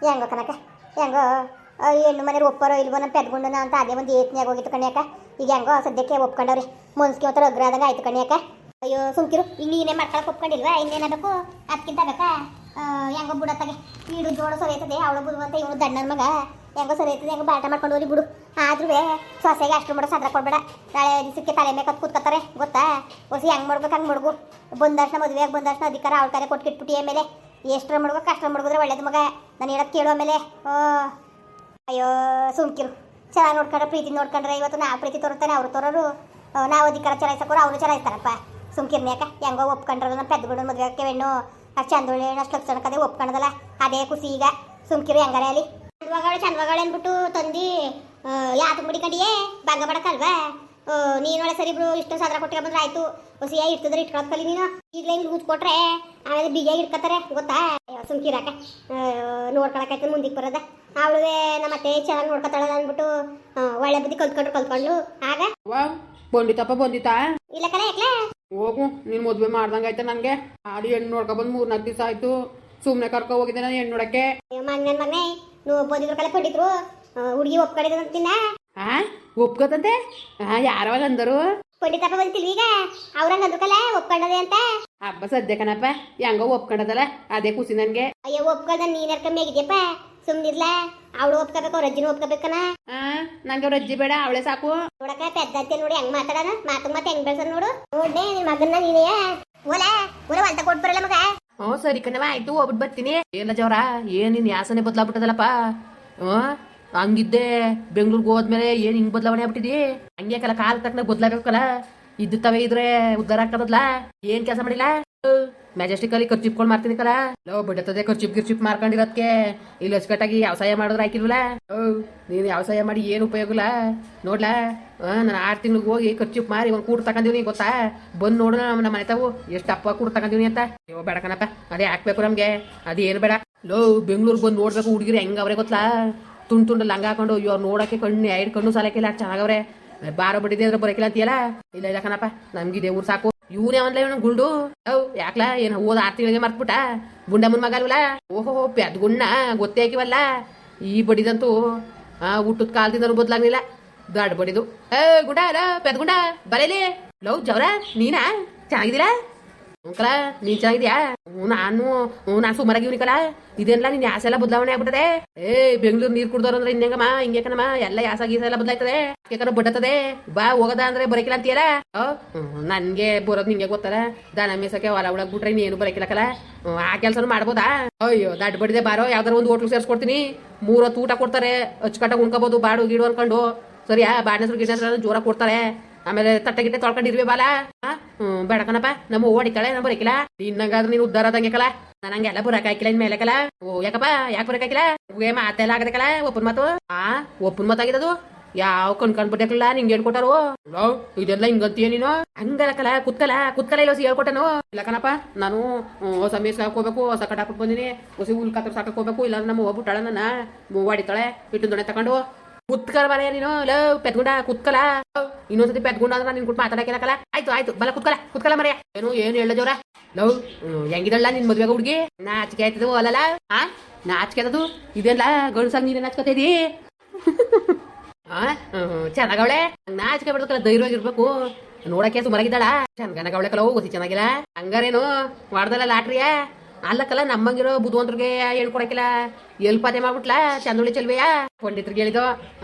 ಹೆಂಗೋ ಕನಕ ಹೆಂಗೋ ಹೆಣ್ಣು ಮನೇಲಿ ಒಪ್ಪರೋ ಇಲ್ವೋ ನಮ್ಮ ಪೆದ್ಕೊಂಡು ಅಂತ ಅದೇ ಒಂದು ಏತ್ನಿಯಾಗಿ ಹೋಗಿತ್ತು ಕಣ್ಯಾಕ. ಈಗ ಹೆಂಗೋ ಸದ್ಯಕ್ಕೆ ಒಪ್ಕೊಂಡವ್ರಿ ಮುನ್ಸ್ಕಿ ಒಂಥರ ಅಗ್ರ ಆದಂಗೆ ಆಯ್ತು ಕಣ್ಯಾಕ. ಅಯ್ಯೋ ಸುಮ್ಕಿರು, ಈಗ ನೀನೇ ಮಾಡ್ಕೊಳಕ್ಕೆ ಒಪ್ಕೊಂಡಿಲ್ವಾ? ಇನ್ನೇನಾಗಬೇಕು ಅದಕ್ಕಿಂತ ಬೇಕಾ? ಹೆಂಗೋ ಬಿಡತ್ತಾಗೆ ಈಡು ಜೋಡು ಸರಿ ಆಯ್ತದೆ. ಅವಳು ಬುಡುವಂತ ಇವನು ದಣ್ಣನ ಮಗ ಹೆಂಗೋ ಸರಿ ಆಯ್ತದೆ. ಹೆಂಗೋ ಬಾಟ ಮಾಡ್ಕೊಂಡು ಹೋಗಿ ಬಿಡು. ಆದ್ರೂ ಸೊಸೆಗೆ ಅಷ್ಟು ಮಾಡೋ ಸದ್ರ ಕೊಡ್ಬೇಡ. ನಾಳೆ ದಿವಸಕ್ಕೆ ತಲೆ ಮೇಲೆ ಕತ್ ಕೂತ್ಕೊತಾರೆ ಗೊತ್ತಾ? ಹೊಸಿ ಹೆಂಗೆ ಮಾಡ್ಬೇಕು ಹಂಗೆ ಮಾಡ್ಗು. ಬಂದರ್ಶನ ಮದುವೆಯಾಗಿ ಬಂದರ್ಶನ ಅಧಿಕಾರ ಅವಳ ಕಡೆ ಕೊಟ್ಕಿಟ್ಬಿಟ್ಟು ಆಮೇಲೆ ಎಷ್ಟರ ಮಾಡ್ಬೇಕು ಅಷ್ಟರ ಮಾಡಿದ್ರೆ ಒಳ್ಳೇದು ಮಗ. ನಾನು ಹೇಳೋದು ಕೇಳು ಆಮೇಲೆ. ಅಯ್ಯೋ ಸುಮ್ಕಿರು, ಚೆನ್ನಾಗಿ ನೋಡ್ಕೊಂಡ್ರೆ ಪ್ರೀತಿ ನೋಡ್ಕೊಂಡ್ರೆ ಇವತ್ತು ನಾವು ಪ್ರೀತಿ ತೋರುತ್ತಾನೆ ಅವ್ರು ತೋರೋರು. ನಾವು ಅಧಿಕಾರ ಚಲಾಯಿಸೋರು ಅವರು ಚಲಾಯಿಸ್ತಾರಪ್ಪ. ಸುಮ್ಕಿರ್ನಿ ಯಾಕ ಹೆಂಗೋ ಒಪ್ಕೊಂಡ್ರಲ್ಲ ನಮ್ಮ ಪೆದ್ದಗೌಡ ಮದುವೆ ಆಕೆ ಹೆಣ್ಣು ಅಷ್ಟು ಚಂದೊಳ್ಳೆ ಅಷ್ಟು ಲಕ್ಷಣ ಕದೆ ಒಪ್ಕೊಂಡದಲ್ಲ ಅದೇ ಖುಷಿ. ಈಗ ಸುಮ್ಕಿರು ಹೆಂಗಾರೆ ಅಲ್ಲಿ ಚಂದವಾಗಳೆ ಅಂದ್ಬಿಟ್ಟು ತಂದು ಯಾತು ಮುಡಿಕೊಂಡಿಯೇ ಭಾಗ ಬಡಕಲ್ವಾ? ನೀನೊಳೆ ಸರಿ ಬಿಡು, ಇಷ್ಟು ಸಾದ್ರ ಕೊಟ್ಟಿಗೆ ಬಂದ್ರೆ ಆಯ್ತು. ಹೊಸಿಯಾಗಿ ಇರ್ತದ್ರೆ ಇಟ್ಕೊಳಕ್ ಕಲಿ ನೀನು. ಈಗಲೇ ಹಿಂಗೆ ಕೂತ್ಕೊಟ್ರೆ ಆಮೇಲೆ ಬಿಗಿಯಾಗಿ ಇಟ್ಕೊತಾರೆ ಗೊತ್ತಾ? ಸುಮ್ಕಿರಾಕ ನೋಡ್ಕೊಳಕೈತೆ ಮುಂದಕ್ಕೆ ಬರೋದ. ಅವಳುವೆ ನಮ್ಮತ್ತೆ ಚೆನ್ನಾಗಿ ನೋಡ್ಕೊತಾಳಲ್ಲ ಅಂದ್ಬಿಟ್ಟು ಒಳ್ಳೆ ಬುದ್ಧಿ ಕಲ್ತ್ಕೊಂಡು ಆಗ ಬಂದಿತ್ತಪ್ಪ ಬಂದಿತ್ತಾ? ಇಲ್ಲ ಕಲ ಯಾಕ್ಲೆ ಹೋಗು, ನೀನ್ ಮದ್ವೆ ಮಾಡ್ದಂಗಾಯ್ತ ನನ್ಗೆ. ಆಡಿ ಹೆಣ್ಣು ನೋಡ್ಕೊಬಂದು 3-4 ದಿವಸ ಆಯ್ತು. ಸುಮ್ನೆ ಕರ್ಕೊ ಹೋಗಿದ್ದೆ ನಾನು ಹೆಣ್ಣು ನೋಡಕ್ಕೆ. ನನ್ನ ಮನೆ ನೀವು ಬಂದಿದ್ರು ಕಲೆ ಕೊಟ್ಟಿದ್ರು ಹುಡುಗಿ ಒಪ್ಕೊಂಡಿದ್ದಂತಿನ. ಒಪ್ಕೋತಂತೆ? ಯಾರವಾಗ ಅಂದರು? ಪಂಡಿತಪ್ಪ ಬಂದಿಲ್ವ ಈಗ ಅವ್ರಂಗ ಅಂದ್ರು ಕಲ ಒಪ್ಕೊಂಡದೆ ಅಂತ. ಹಬ್ಬ ಸದ್ಯ ಕಣಪ್ಪ, ಹೆಂಗೋ ಒಪ್ಕೊಂಡದಲ್ಲ ಅದೇ ಖುಷಿ ನನ್ಗೆ. ಅಯ್ಯೋ ಒಪ್ಕೊಂಡ ನೀನ್ ಕಮ್ಮಿ ಆಗಿದ್ಯಪ್ಪ, ಸುಮ್ನಿರ್ಲ. ಅವಳು ಒಪ್ಕೋಬೇಕು, ಅವ್ರ ಅಜ್ಜಿನ ಒಪ್ಕೋಬೇಕನ. ನಂಗೆ ಅವ್ರ ಅಜ್ಜಿ ಬೇಡ, ಅವಳೇ ಸಾಕು. ನೋಡಕ ಪೆದ್ದ ನೋಡಿ ಹೆಂಗ್ ಮಾತಾಡೋಣ, ಮತ್ತೆ ಹೆಂಗ್ ಬೆಳ್ಸ ನೋಡು. ನೋಡ್ದೆ ನಿನ್ ಮಗನ್ನ ನೀನೇ ಓಲ ಅಂತ ಕೊಟ್ಬರಲ್ಲ ಮಗ. ಸರಿ ಕಣವ ಆಯ್ತು, ಹೋಗ್ಬಿಟ್ಟು ಬರ್ತೀನಿ. ಏನ ಜವರ ಏನ್ ನಿನ್ ಯಾಸನೆ ಬದ್ಲಾಗ್ಬಿಟ್ಟದಲ್ಲಪ್ಪ. ಹಂಗಿದ್ದೆ ಬೆಂಗ್ಳೂರ್ಗೆ ಹೋದ್ಮೇಲೆ ಏನ್ ಹಿಂಗ್ ಬದಲಾವಣೆ ಆಗ್ಬಿಟ್ಟಿದಿ? ಹಂಗೆ ಕಲ ಕಾಲ್ ತಕ್ಕನ ಬದ್ಲಾಗಲ್ಲ. ಇದ್ದವೆ ಇದ್ರೆ ಉದ್ದಾರ ಆಗ್ತದಲ್ಲ. ಏನ್ ಕೆಲಸ ಮಾಡಿಲ್ಲ? ಮ್ಯಾಜೆಸ್ಟಿಕ್ ಅಲ್ಲಿ ಖರ್ಚಿಪ್ಕೊಂಡು ಮಾಡ್ತೀನಿ ಕಲ. ಲೋ ಬಿಡತ್ತದೆ ಖರ್ಚಿಪ್ ಮಾರ್ಕೊಂಡಿರೋದಕ್ಕೆ ಇಲ್ಲಿ ಅಚ್ಚುಕಟ್ಟಾಗಿ ವ್ಯವಸಾಯ ಮಾಡಿದ್ರೆ ಹಾಕಿಲ್ವಲ್ಲ. ನೀನು ವ್ಯವಸಾಯ ಮಾಡಿ ಏನು ಉಪಯೋಗ ಇಲ್ಲ ನೋಡ್ಲಾ. ನಾನು 6 ತಿಂಗ್ಳಿಗೆ ಹೋಗಿ ಖರ್ಚಿಪ್ ಮಾರಿ ಒಂದು ಕೂಡ್ ತಗೊಂಡಿವ್ನಿ ಗೊತ್ತಾ? ಬಂದು ನೋಡೋಣ ನಮ್ಮ ಮನೆ ತಾವು ಎಷ್ಟು ಅಪ್ಪ ಕೂಡ್ ತಗೊಂಡಿವ್ನಿ ಅಂತ. ಅಯ್ಯೋ ಬೇಡ ಕಣಪ್ಪ, ಅದೇ ಹಾಕ್ಬೇಕು ನಮ್ಗೆ, ಅದೇನು ಬೇಡ. ಲೋ ಬೆಂಗ್ಳೂರ್ಗೆ ಬಂದು ನೋಡ್ಬೇಕು ಹುಡುಗಿರು ಹೆಂಗ ಅವ್ರೆ ಗೊತ್ತಾ? ತುಂಡು ಲಂಗ ಹಾಕೊಂಡು ಇವ್ರು ನೋಡಕ್ಕೆ ಕಣ್ಣು 2 ಕಣ್ಣು ಸಾಲಕ್ಕಿಲ್ಲ ಅಷ್ಟು ಚೆನ್ನಾಗವ್ರೆ. ಬಾರ ಬಡಿದೆ ಅಂದ್ರೆ ಬರೋಕಿಲ್ಲ ಅಂತೀಯಲ್ಲ. ಇಲ್ಲ ಕಣಪ್ಪ, ನಮ್ಗಿದೆ ಊರು ಸಾಕು. ಇವನೇ ಅವನ್ಲ ಇವನು ಗುಂಡು. ಯಾಕ್ಲಾ ಏನು ಹೋದ 6 ತಿಂಗಳಿಗೆ ಮರ್ತ್ಬಿಟ್ಟ? ಗುಂಡಮ್ಮನ ಮಗ ಅಲ್ವಲ್ಲ? ಓಹೋ ಪೆದ್ ಗುಣ್ಣ ಗೊತ್ತೇ ಹಾಕಿವಲ್ಲ. ಈ ಬಡಿದಂತೂ ಊಟದ ಕಾಲದಿಂದ ಬದಲಾಗ್ಲಿಲ್ಲ. ದೊಡ್ಡ ಬಡಿದು ಗುಂಡ ಅಲ್ಲ ಪೆದ್ ಗುಂಡ ಬರೇಲಿ. ಲವ್ ಜವರ ನೀನಾ ಚೆನ್ನಾಗಿದ್ದೀರಾ? ಕಲ ನೀನ್ ಚೆನ್ನಾಗಿದ್ಯಾ? ನಾನು ಸುಮಾರಾಗಿವ್ನಿ ಕಲ. ಇದೆಲ್ಲ ನಿನ್ ಯಾಸ ಎಲ್ಲ ಬದಲಾವಣೆ ಆಗ್ಬಿಟ್ಟದೆ. ಬೆಂಗ್ಳೂರ್ ನೀರ್ ಕುಡ್ದವ್ರು ಅಂದ್ರೆ ಇನ್ನೆಂಗಮ್ಮ ಹಿಂಗೆ ಕಣಮ್ಮ, ಎಲ್ಲ ಯಾಸ ಗೀಸ ಎಲ್ಲ ಬದಲಾಯ್ತದೆ. ಯಾಕಂದ್ರೆ ಬಡ್ಡತದೆ. ಬಾ ಹೋಗದ ಅಂದ್ರೆ ಬರಕಿಲ್ಲ ಅಂತೀಯಲ್ಲ. ನನ್ಗೆ ಬರೋದ್ ನಿಂಗೆ ಗೊತ್ತಲ್ಲ, ದನ ಮೇಸಕ್ಕೆ ಹೊಲ ಉಳಗ್ ಬಿಟ್ರೆ ಇನ್ನೇನು ಬರಕಿಲ್ಲ ಕಲ. ಆ ಕೆಲ್ಸನು ಮಾಡ್ಬೋದಾ? ಅಯ್ಯೋ ದಡ್ಡ ಬಡಿದೆ ಬಾರೋ, ಯಾವ್ದಾರ ಒಂದು ಹೋಟ್ಲು ಸೇರ್ಸ್ಕೊಡ್ತೀನಿ. 3 ಹೊತ್ತು ಊಟ ಕೊಡ್ತಾರೆ, ಅಚ್ಚುಕಟ್ಟಾಗಿ ಉಣ್ಕೋಬಹುದು. ಬಾಡು ಗೀಡು ಅನ್ಕೊಂಡು ಸರಿಯಾ? ಬಾಡ್ನೆಸ್ರು ಗಿಡ್ನೆಸ್ರು ಜೋರ ಕೊಡ್ತಾರೆ. ಆಮೇಲೆ ತಟ್ಟೆ ಗಿಟ್ಟೆ ತೊಳ್ಕೊಂಡಿರ್ವಿ ಬಾಲ. ಬೇಡ ಕಣಪ್ಪ, ನಮ್ಮ ಓಡಿಕಳೆ ನಾ ಬರಕಿಲ್ಲ. ನಿನ್ನಂಗಾದ್ರೆ ನೀನು ಉದ್ದಾರ ಆದಂಗೆ ಕಲ. ನಾನು ಹಂಗೆಲ್ಲ ಬರಕ್ ಹಾಕಿಲ್ಲ ಇನ್ ಮೇಲೆ ಕಲ. ಯಾಕಪ್ಪ ಯಾಕೆ ಬರಕ್ ಹಾಕಿಲ್ಲ? ಮಾತೆಲ್ಲ ಆಗದೆ ಕಲ. ಒಪ್ಪನ್ ಮಾತು ಒಪ್ಪನ್ ಮಾತಾಗಿರೋದು ಯಾವ ಕಣ್ಬಿಟ್ಟಲ್ಲ. ನಿಂಗೆ ಹೇಳ್ಕೊಟ್ಟಾರು ಇದೆಲ್ಲ ಹಿಂಗಂತೀಯ ನೀನು? ಹಂಗಲ್ಲ ಕಲ, ಕುತ್ಕಲ ಇಲ್ಲ ಹೇಳ್ಕೊಟ್ಟನು. ಇಲ್ಲ ಕಣಪ್ಪ, ನಾನು ಹೊಸ ಮೇಸ್ ಹಾಕೋಬೇಕು, ಹೊಸ ಕಟ್ ಹಾಕ್ಬಿಟ್ಟು ಬಂದಿನಿ. ಹೊಸ ಹುಲ್ ಕಾತ್ರ ಸಾಕಕ್ ಹೋಗ್ಬೇಕು. ಇಲ್ಲ ನಮ್ಮ ಹೋಗ್ಬಿಟ್ಟಾಳ ನನ್ನ ಹೊಡಿತಾಳೆ. ಇಟ್ಟು ದೊಣ್ಣೆ ತಕೊಂಡು ಕುತ್ಕಲ ಬರ ನೀನು. ಲವ್ ಪೆದ್ಗುಂಡ ಕುತ್ಕಲ. ಇನ್ನೊಂದ್ಸತಿ ಪೆದ್ಗುಂಡ ಅಂದ್ರೆ ನಿನ್ ಕುಟ್ ಮಾತಾಡಕಲ್ಲ. ಆಯ್ತು ಬಲ ಕುತ್ಕಲ ಮರೆಯ. ಏನು ಹೇಳ ಜೋರ? ಲವ್ ಹೆಂಗಿದಳ ನಿನ್ ಮದ್ವೆಗ ಹುಡ್ಗಿ? ನಾಚಿಕೆ ಆಯ್ತದ ಅಲ್ಲಲ್ಲ? ನಾಚಿಕೆ ಆದದು ಇದೆಲ್ಲ ಗಂಡ್ಸಾಗ ನೀನೇ ನಾಚ್ಕೋತಾ ಇದೀ. ಚೆನ್ನಾಗವಳೆ, ನಾಚಿಕೆ ಬಿಡ್ಬೇಕಲ್ಲ, ಧೈರ್ಯವಾಗಿರ್ಬೇಕು. ನೋಡಕ್ಕೆ ಸುಮಾರಾಗಿದ್ದಾಳ, ಚೆನ್ನಾಗವಳೆ ಕಲ. ಹೋಗಿ ಚೆನ್ನಾಗಿಲ್ಲ ಹಂಗಾರೇನು ಮಾಡ್ದಲ್ಲ ಲಾಟ್ರಿಯ? ಅಲ್ಲಕ್ಕಲ್ಲ, ನಮ್ಮಂಗಿರೋ ಬುದ್ಧವಂತರಿಗೆ ಹೇಳ್ಕೊಡಕಿಲ್ಲ. ಎಲ್ ಪಾತೆ ಮಾಡ್ಬಿಟ್ಲ ಚಂದೊಳಿ ಚೆಲ್ವೆಯ ಪಂಡಿತ್ರಿಗೆ ಹೇಳಿದ್ದು,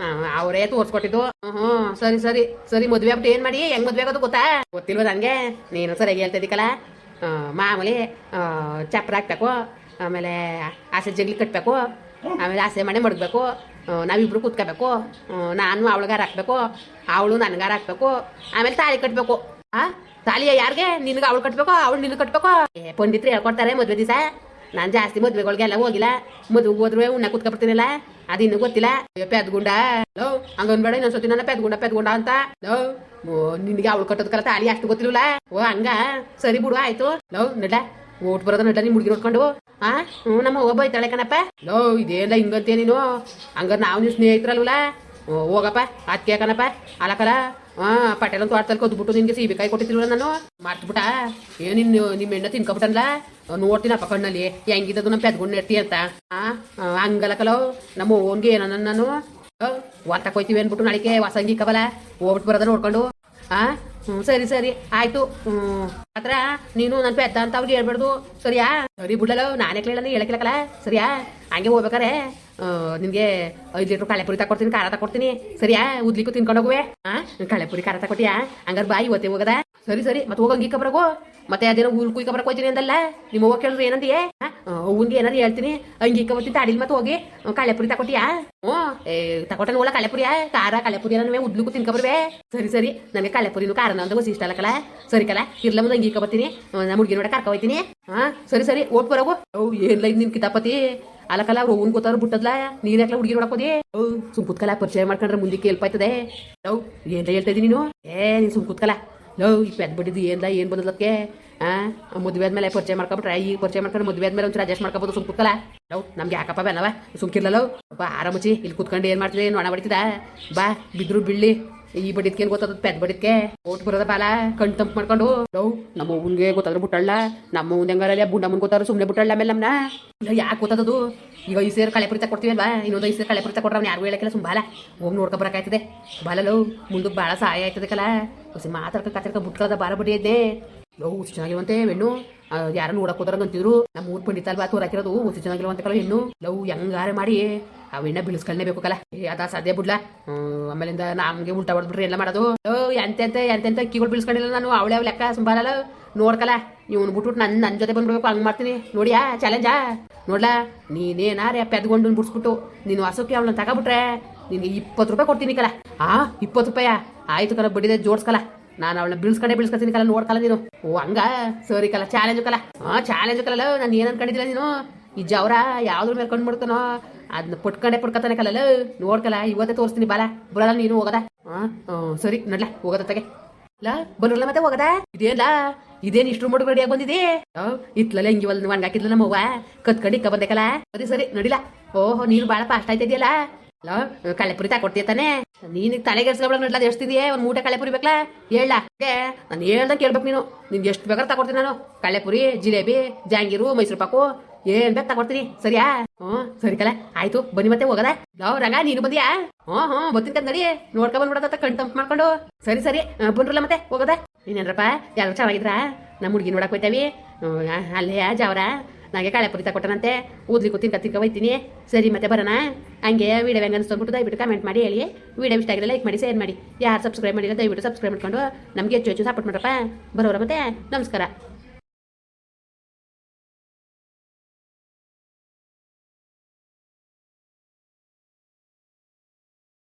ಅವರೇ ತೋರ್ಸ್ಕೊಟ್ಟಿದ್ದು. ಸರಿ ಮದ್ವೆ ಆಗ್ಬಿಟ್ಟು ಏನ್ ಮಾಡಿ ಹೆಂಗ್ ಮದ್ವೆ ಆಗೋದು ಗೊತ್ತಾ? ಗೊತ್ತಿಲ್ವ ನನ್ಗೆ, ನೀನು ಸರಿಯಾಗಿ ಹೇಳ್ತಾ ಇದ್ದೀಕಲ್ಲ. ಮಾಮೂಲಿ ಚಪ್ರ ಹಾಕ್ಬೇಕು, ಆಮೇಲೆ ಆಸೆ ಜಗ್ಲಿ ಕಟ್ಬೇಕು, ಆಮೇಲೆ ಆಸೆ ಮನೆ ಮಡಗ್ಬೇಕು, ನಾವಿಬ್ರು ಕೂತ್ಕೋಬೇಕು. ನಾನು ಅವಳಿಗಾರ ಹಾಕ್ಬೇಕು, ಅವಳು ನನ್ಗಾರ ಹಾಕ್ಬೇಕು, ಆಮೇಲೆ ತಾಳಿ ಕಟ್ಬೇಕು. ತಾಲಿಯ ಯಾರಿಗೆ? ನಿನ್ಗೆ ಅವಳು ಕಟ್ಬೇಕು, ಅವಳು ನಿನ್ಗೆ ಕಟ್ಬೇಕು. ಪಂಡಿತ್ರು ಹೇಳ್ಕೊಡ್ತಾರೆ ಮದ್ವೆ ದಿವಸ. ನಾನ್ ಜಾಸ್ತಿ ಮದ್ವೆಗಳಿಗೆಲ್ಲ ಹೋಗಿಲ್ಲ. ಮದ್ವೆಗೆ ಹೋದ್ರೆ ಉಣ್ಣ ಕೂತ್ಕೊಬಿಡ್ತೀನಿಲ್ಲ, ಅದು ಇನ್ನೂ ಗೊತ್ತಿಲ್ಲ. ಪೆದ್ಗುಂಡ ಲೋ ಹಂಗನ್ಬೇಡ ಇನ್ನೊಂದ್ಸತಿ ನನ್ನ ಪೆದ್ಗುಂಡ ಅಂತ. ಲೋ ನಿನ್ಗೆ ಅವಳು ಕಟ್ಟೋದಕ್ಕಲ್ಲ ತಾಳಿ ಅಷ್ಟು ಗೊತ್ತಿಲ್ಲ. ಹಂಗ ಸರಿ ಬಿಡು ಆಯ್ತು. ಲವ್ ನಡ್ಲ ಓಟ್ ಬರೋದ ನಡ್ಲ ನಿಮ್ ಹುಡುಗಿ ನೋಡ್ಕೊಂಡು. ನಮ್ಮ ಹೋಗ ಬೈತಾಳೆ ಕಣಪ್ಪ. ಲೋ ಇದೇನ ಹಿಂಗಂತೀಯ ನೀನು? ಹಂಗಾರ ನಾವು ನೀವು ಸ್ನೇಹಿತರಲ್ವಲ್ಲ? ಹೋಗಪ್ಪ ಅದಕ್ಕೆ ಕಣಪ್ಪ. ಅಲಕಲ ಪಟೇಲ್ ಅಂತ ವಾಡ್ತಲ್ಲಿ ಕೊದ್ಬಿಟ್ಟು ನಿನ್ಗೆ ಸೀಬೆಕಾಯಿ ಕೊಟ್ಟಿರ್ಲಿಲ್ಲ ನಾನು. ಮಾಡ್ಬಿಟ್ಟ ನಿಮ್ಮ ಎಣ್ಣೆ ತಿನ್ಕೊಬಿಟ್ಟನ್ಲ. ನೋಡ್ತೀನಪ್ಪ ಕಣ್ಣಲ್ಲಿ ಹೆಂಗಿದ್ದದು ನಮ್ಮ ಪೆದ್ಕೊಂಡು ನೆಡ್ತಿ ಅಂತ ಹಂಗಲ್ಲಕಲೋ ನಮ್ಮ ಓನ್ಗೆ ಏನೋ ನಾನು ಹೊತ್ತಕೋಯ್ತೀವಿ ಅಂದ್ಬಿಟ್ಟು ನಾಳಿಕೆ ಹೊಸಂಗಿ ಕಬಲ ಹೋಗ್ಬಿಟ್ಟು ಬರೋದ ನೋಡ್ಕೊಂಡು ಸರಿ ಸರಿ ಆಯ್ತು ಮಾತ್ರ ನೀನು ನನ್ನ ಪೆದ್ದ ಅಂತ ಅವ್ರಿಗೆ ಹೇಳ್ಬಾರ್ದು ಸರಿಯಾ ಸರಿ ಬಿಡ್ಲಲ್ಲ ನಾನೇ ಕೇಳಲ್ಲ ಹೇಳಕ್ಕಿಲ್ಲಕಲ್ಲ ಸರಿಯಾ ಹಂಗೆ ಹೋಗ್ಬೇಕಾರೆ ನಿನ್ಗೆ 5 ಲೀಟ್ರ್ ಕಳೆಪುರಿ ತಕೊಡ್ತೀನಿ ಖಾರ ತಕೊಡ್ತೀನಿ ಸರಿಯಾ ಉದ್ಲಿಕ್ಕೂ ತಿನ್ಕೊಂಡು ಹೋಗುವೆ ಕಳೆಪುರಿ ಖಾರ ತಕೊಟ್ಟಿಯಾ ಹಂಗಾರೆ ಬಾಯಿ ಇವತ್ತೇ ಹೋಗದ ಸರಿ ಸರಿ ಮತ್ತೆ ಹೋಗಂಗಿ ಕಬರಗು ಮತ್ತೆ ಅದೇನೋ ಊಲ್ ಕುಯ್ ಕಬರಕ್ ಹೋಯ್ತೀನಿ ಅಂದಲ್ಲ ನಿಮ್ಮ ಹೋಗಿ ಕೇಳಿದ್ರು ಏನಂತೀಯ ಅವ್ನಿಗೆ ಏನಾದ್ರು ಹೇಳ್ತೀನಿ ಅಂಗಿ ಕಬರ್ತೀನಿ ತಾಡಿಲ್ ಮತ್ತೆ ಹೋಗಿ ಕಳೆಪುರಿ ತಕೊಟ್ಟಿಯಾ ತಕೊಟ್ಟ ನೋಡ ಕಳೆಪುರಿಯ ಖಾರ ಕಳೆಪುರಿ ನಾನು ಉದ್ಲಿಕ್ಕೂ ತಿನ್ಕೊಬರ್ವೆ ಸರಿ ಸರಿ ನನಗೆ ಕಳೆಪುರಿನೂ ಖಾರನ ಅಂತ ಗೊತ್ತಿ ಇಷ್ಟ ಅಲ್ಲಕಲ್ಲ ಸರಿ ಕಲ ಇರ್ಲ ಮುಂದೆ ಅಂಗಿ ಕಬರ್ತೀನಿ ನಮ್ಮ ಹುಡುಗಿ ನೋಡ ಕರ್ಕ ಹೋಯ್ತೀನಿ ಸರಿ ಸರಿ ಓಟ್ ಬರೋಗು ಏನ್ಲ ನಿನ್ ಕಿತಾಪತಿ ಅಲ್ಲಕಲ್ಲ ಅವ್ರು ಓನ್ ಗೊತ್ತಾರು ಬಿಟ್ಟದ್ಲ ನೀನ್ ಯಾಕಲ ಹುಡುಗಿ ನೋಡಕೋದಿ ಸುಮ್ ಕುತ್ಕಲ ಪರಿಚಯ ಮಾಡ್ಕೊಂಡ್ರೆ ಮುಂದಕ್ಕೆ ಹೆಲ್ಪ್ ಆಯ್ತದೆ ಲವ್ ಏನ್ಲ ಹೇಳ್ತಾ ಇದೀನಿ ನೀನು ನೀನ್ ಸುಮ್ ಕುತ್ಕಲ ಲವ್ ಈ ಪೆದ್ ಬಿಟ್ಟಿದ್ದು ಏನ್ಲ ಏನ್ ಬಂದದಕ್ಕೆ ಮದುವೆ ಆದ್ಮೇಲೆ ಪರಿಚಯ ಮಾಡ್ಕೊಬಿಟ್ರೆ ಈಗ ಪರಿಚಯ ಮಾಡ್ಕೊಂಡು ಮದುವೆ ಆದ್ಮೇಲೆ ಒಂಚೂರು ಅಡ್ಜಸ್ಟ್ ಮಾಡ್ಕೋಬೋದು ಸುಮ್ ಕುತ್ಕಲ ಲವ್ ನಮ್ಗೆ ಯಾಕಪ್ಪ ಬೇನವ ಸುಮ್ಕಿರ್ಲಲ್ಲ ಬಾ ಆರಾಮಚ್ಚಿ ಇಲ್ಲಿ ಕುತ್ಕೊಂಡು ಏನ್ ಮಾಡ್ತೀವಿ ನೊಣ ಬಡಿತಿದ ಬಾ ಬಿದ್ರು ಬಿಳ್ಳಿ ಈ ಬಡಿದ್ಕೇನ್ ಗೊತ್ತದ ಪೆದ್ ಬಡಿದ್ಕೆ ಓಟ್ ಬರೋದ ಬಾಲ ಕಣ್ ತಂಪ್ ಮಾಡ್ಕೊಂಡು ಲವ್ ನಮ್ಮ ಅವ್ವನ್ಗೆ ಗೊತ್ತಾದ್ರೆ ಬಿಟ್ಟಳ್ಳ ನಮ್ಮ ಅವ್ನ ಹೆಂಗಾರಲ್ಲ ಬುಂಡಮ್ಮನ್ ಗೊತ್ತಾದ್ರು ಸುಮ್ಮನೆ ಬಿಟ್ಟಳ್ಳ ಆಮೇಲೆ ನಮ್ಮನ್ನ ಇಲ್ಲ ಯಾಕೆ ಗೊತ್ತದದು ಈಗ 5 ಸೇರು ಕಳೆಪುರಿ ತಕೊಡ್ತೀವಲ್ವಾ ಇನ್ನೊಂದು 5 ಸೇರು ಕಳೆಪುರಿ ತಕೊಟ್ರೆ ಅವ್ನು ಯಾರಿಗೂ ಹೇಳಕ್ಕಿಲ್ಲ ಸುಮ್ ಬಾಲ ಹೋಗಿ ನೋಡ್ಕೊಬರಕಾಯ್ತದೆ ಬಾಲ ಲವ್ ಮುಂದಕ್ಕೆ ಭಾಳ ಸಹಾಯ ಆಯ್ತದೆ ಕಲ ಮಾತಾಡ್ಕ ಬಿಟ್ಕಳದ ಬಾರ ಬಡಿ ಇದ್ದೆ ಲವ್ ಉಸಿ ಚೆನ್ನಾಗಿರುವಂತೆ ಹೆಣ್ಣು ಯಾರು ನೋಡಕ್ ಹೋದ್ರಂಗ ಅಂತಿದ್ರು ನಮ್ಮ ಊರ್ ಪಂಡಿತ ಅಲ್ವಾ ತೋರಾಕಿರೋದು ಉಸಿ ಚೆನ್ನಾಗಿರುವಂತೆ ಕಲ ಹೆಣ್ಣು ಲವ್ ಹೆಂಗಾರೆ ಮಾಡಿ ಅವೆಣ್ಣ ಬಿಳಿಸ್ಕೊಳ್ಳೇಬೇಕು ಕಲ ಅದ ಸಾಧ್ಯ ಬಿಡ್ಲಾ ಆಮೇಲಿಂದ ನಮ್ಗೆ ಉಲ್ಟಾ ಹೊಡ್ಬಿಟ್ರಿ ಎಲ್ಲ ಮಾಡೋದು ಎಂತೆಂತ ಅಕ್ಕಿಗಳು ಬಿಳಿಸ್ಕೊಂಡಿಲ್ಲ ನಾನು ಅವಳೆ ಲೆಕ್ಕ ಸುಂಬಾರಲ್ಲ ನೋಡ್ಕಲ್ಲ ಇವ್ನು ಬಿಟ್ಬಿಟ್ಟು ನನ್ನ ಜೊತೆ ಬಂದ್ಬಿಡ್ಬೇಕು ಹಂಗೆ ಮಾಡ್ತೀನಿ ನೋಡಿಯಾ ಚಾಲೆಂಜಾ ನೋಡ್ಲಾ ನೀನೇನಾರೇ ಪೆದ್ಕೊಂಡು ಬಿಡ್ಸ್ಬಿಟ್ಟು ನೀನು ಹೊಸಕ್ಕೆ ಅವಳನ್ನ ತಗೊಬಿಟ್ರೆ ನಿನ್ಗೆ 20 ರೂಪಾಯಿ ಕೊಡ್ತೀನಿ ಕಲ 20 ರೂಪಾಯ ಆಯ್ತು ಕಲ ಬಡಿದೆ ಜೋಡ್ಸ್ಕಲ ನಾನು ಅವಳನ್ನ ಬಿಳ್ಸ್ಕೊತೀನಿ ಕಲ ನೋಡ್ಕಲ್ಲ ನೀನು ಹಂಗ ಸರಿ ಕಲ ಚಾಲೆಂಜು ಕಲ ಚಾಲೆಂಜು ಕಲ ನಾನು ಏನ್ ಅನ್ಕೊಂಡಿದ್ದಿಲ್ಲ ನೀನು ಈ ಜವರ ಯಾವ್ದ್ರ ಮೇಲೆ ಕಂಡು ಮಾಡ್ತಾನೋ ಅದನ್ನ ಪಡ್ಕತಾನೆ ಕಲಲ್ಲ ನೋಡ್ಕಲ್ಲ ಇವತ್ತೇ ತೋರಿಸ್ತೀನಿ ಬಾಲ ಬರಲ್ಲ ನೀನು ಹೋಗದ ಸರಿ ನೋಡ್ಲಾ ಹೋಗದ ತಗೆ ಬರಲ್ಲ ಮತ್ತೆ ಹೋಗದ ಇದೇನ್ ಇಷ್ಟು ಮಡುಗು ರೆಡಿಯಾಗಿ ಬಂದಿದೆ ಇತ್ಲಲ್ಲ ಹಿಂಗಿ ಒಲ್ ಒಣಗಾಕಿದ್ಲ ನಮ್ಮವ್ವ ಕತ್ಕಂಡು ಇಕ್ಕ ಬಂದೇಕಲ್ಲ ಅದೇ ಸರಿ ನಡಿಲ್ಲ ಓಹೋ ನೀನು ಬಾಳ ಫಾಸ್ಟ್ ಆಯ್ತಿದ್ಯಲ್ಲ ಕಳೆಪುರಿ ತಕೊಡ್ತೀಯ ತಾನೆ ನೀನ್ ತಲೆಗೆಡ್ಸ್ಕೊಳ ನಡ್ಲ ಎಷ್ಟಿದೆಯೇ ಒಂದ್ ಮೂಟೆ ಕಳೆಪುರಿ ಬೇಕಲ್ಲ ಹೇಳ ನಾನು ಹೇಳ್ದಂಗೆ ಕೇಳ್ಬೇಕು ನೀನು ನಿನ್ಗೆ ಎಷ್ಟು ಬೇಕಾದ್ರೆ ತಕೊಡ್ತೀನಿ ನಾನು ಕಳೆಪುರಿ ಜಿಲೇಬಿ ಜಾಂಗೀರು ಮೈಸೂರು ಪಾಕು ಏನ್ ಬೇಕು ತಕೊಡ್ತೀನಿ ಸರಿಯಾ ಸರಿ ಕಲ ಆಯ್ತು ಬನ್ನಿ ಮತ್ತೆ ಹೋಗದ ರಂಗ ನೀನು ಬಂದಿಯಾ ಬರ್ತೀನಿ ಕಂದ್ ನಡಿ ನೋಡ್ಕೊ ಬಂದ್ಬಿಡತ್ತ ಕಣ್ ತಂಪ್ ಮಾಡ್ಕೊಂಡು ಸರಿ ಸರಿ ಬಂದ್ರಲ್ಲ ಮತ್ತೆ ಹೋಗದ ನೀನೇನ್ರಪ್ಪ ಯಾರು ಚೆನ್ನಾಗಿದ್ರ ನಮ್ಮ ಹುಡುಗಿ ನೋಡಕ್ ಹೋಯ್ತಾವಿ ಅಲ್ಲೇ ಜಾವ್ರ ನನಗೆ ಕಳೆಪುರಿ ತಕೊಟ್ಟನಂತೆ ಊದ್ಲಿಕ್ಕೂ ತಿನ್ಕ ಹೋಯ್ತೀನಿ ಸರಿ ಮತ್ತೆ ಬರೋಣ ಹಂಗೆ ವಿಡಿಯೋ ಹೆಂಗೆ ಅನ್ಸ್ಕೊಂಡ್ಬಿಟ್ಟು ದಯವಿಟ್ಟು ಕಮೆಂಟ್ ಮಾಡಿ ಹೇಳಿ ವಿಡಿಯೋ ಇಷ್ಟ ಆಗಿಲ್ಲ ಲೈಕ್ ಮಾಡಿ ಶೇರ್ ಮಾಡಿ ಯಾರು ಸಬ್ಸ್ಕ್ರೈಬ್ ಮಾಡಿಲ್ಲ ದಯವಿಟ್ಟು ಸಬ್ಸ್ಕ್ರೈಬ್ ಮಾಡ್ಕೊಂಡು ನಮಗೆ ಹೆಚ್ಚು ಸಪೋರ್ಟ್ ಮಾಡ್ರಪ್ಪ ಬರೋರ ಮತ್ತೆ ನಮಸ್ಕಾರ.